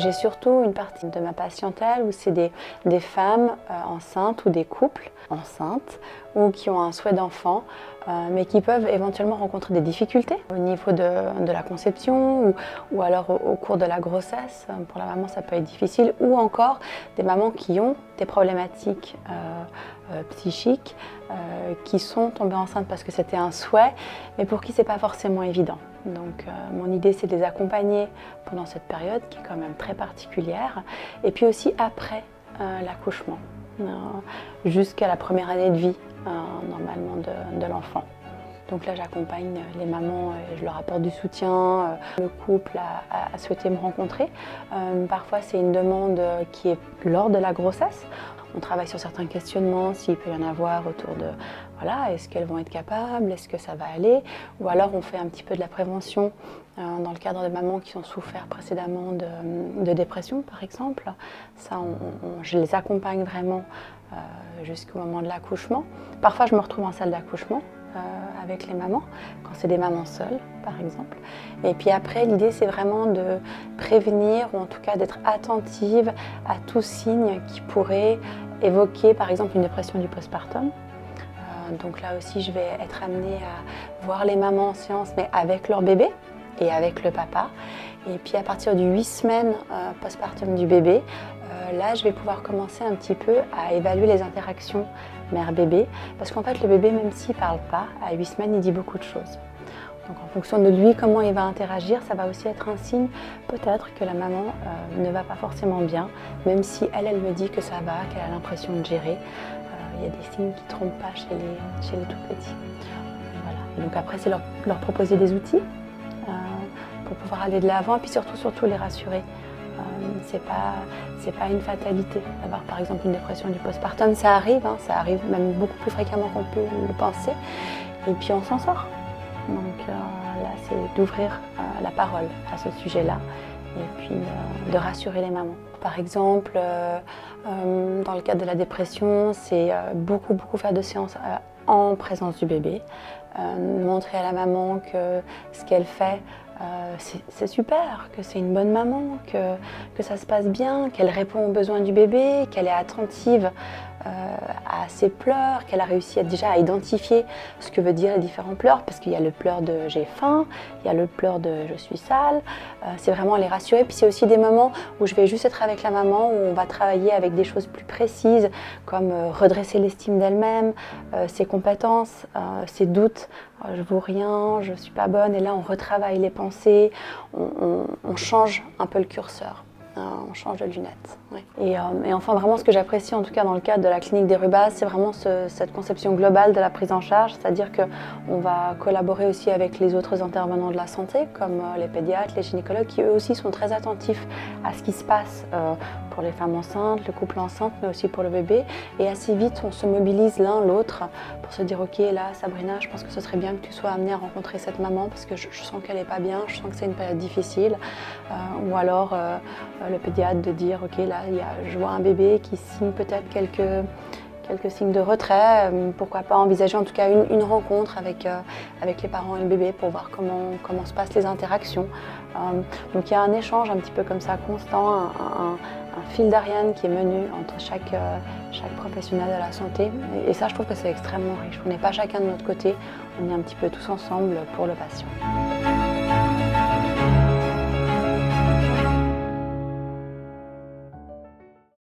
J'ai surtout une partie de ma patientèle où c'est des femmes enceintes ou des couples enceintes ou qui ont un souhait d'enfant, mais qui peuvent éventuellement rencontrer des difficultés au niveau de la conception ou alors au cours de la grossesse. Pour la maman, ça peut être difficile. Ou encore des mamans qui ont des problématiques psychiques, qui sont tombées enceintes parce que c'était un souhait, mais pour qui c'est pas forcément évident. Donc mon idée, c'est de les accompagner pendant cette période qui est quand même très particulière, et puis aussi après l'accouchement, jusqu'à la première année de vie normalement de l'enfant. Donc là, j'accompagne les mamans et je leur apporte du soutien. Le couple a souhaité me rencontrer. Parfois, c'est une demande qui est lors de la grossesse. On travaille sur certains questionnements, s'il peut y en avoir autour de, voilà, est-ce qu'elles vont être capables, est-ce que ça va aller? Ou alors on fait un petit peu de la prévention dans le cadre de mamans qui ont souffert précédemment de dépression, par exemple. Ça, je les accompagne vraiment jusqu'au moment de l'accouchement. Parfois, je me retrouve en salle d'accouchement avec les mamans, quand c'est des mamans seules, par exemple. Et puis après, l'idée, c'est vraiment de prévenir, ou en tout cas d'être attentive à tout signe qui pourrait évoquer, par exemple, une dépression du postpartum. Donc là aussi, je vais être amenée à voir les mamans en séance, mais avec leur bébé et avec le papa. Et puis à partir du 8 semaines postpartum du bébé, là, je vais pouvoir commencer un petit peu à évaluer les interactions mère-bébé. Parce qu'en fait, le bébé, même s'il ne parle pas, à 8 semaines, il dit beaucoup de choses. Donc en fonction de lui, comment il va interagir, ça va aussi être un signe peut-être que la maman ne va pas forcément bien, même si elle me dit que ça va, qu'elle a l'impression de gérer. Il y a des signes qui ne trompent pas chez les tout petits. Voilà. Et donc après, c'est leur proposer des outils pour pouvoir aller de l'avant et puis surtout les rassurer. C'est pas une fatalité d'avoir par exemple une dépression du postpartum, ça arrive même beaucoup plus fréquemment qu'on peut le penser, et puis on s'en sort. Donc là, c'est d'ouvrir la parole à ce sujet-là et puis de rassurer les mamans. Par exemple, dans le cadre de la dépression, c'est beaucoup faire de séances en présence du bébé, montrer à la maman que ce qu'elle fait, c'est super, que c'est une bonne maman, que ça se passe bien, qu'elle répond aux besoins du bébé, qu'elle est attentive à ses pleurs, qu'elle a réussi déjà à identifier ce que veut dire les différents pleurs, parce qu'il y a le pleur de j'ai faim, il y a le pleur de je suis sale, c'est vraiment les rassurer. Puis c'est aussi des moments où je vais juste être avec la maman, où on va travailler avec des choses plus précises, comme redresser l'estime d'elle-même, ses compétences, ses doutes, je vaux rien, je suis pas bonne, et là on retravaille les pensées, on change un peu le curseur. On change de lunettes. Oui. Et enfin, vraiment, ce que j'apprécie, en tout cas dans le cadre de la clinique des Rubas, c'est vraiment cette conception globale de la prise en charge, c'est-à-dire qu'on va collaborer aussi avec les autres intervenants de la santé, comme les pédiatres, les gynécologues, qui eux aussi sont très attentifs à ce qui se passe pour les femmes enceintes, le couple enceinte, mais aussi pour le bébé. Et assez vite, on se mobilise l'un l'autre pour se dire, ok, là, Sabrina, je pense que ce serait bien que tu sois amenée à rencontrer cette maman, parce que je sens qu'elle n'est pas bien, je sens que c'est une période difficile. Ou alors, le pédiatre de dire, ok, là, je vois un bébé qui signe peut-être quelques signes de retrait, pourquoi pas envisager en tout cas une rencontre avec les parents et le bébé pour voir comment se passent les interactions. Donc il y a un échange un petit peu comme ça constant, un fil d'Ariane qui est mené entre chaque professionnel de la santé, et ça je trouve que c'est extrêmement riche. On n'est pas chacun de notre côté, on est un petit peu tous ensemble pour le patient.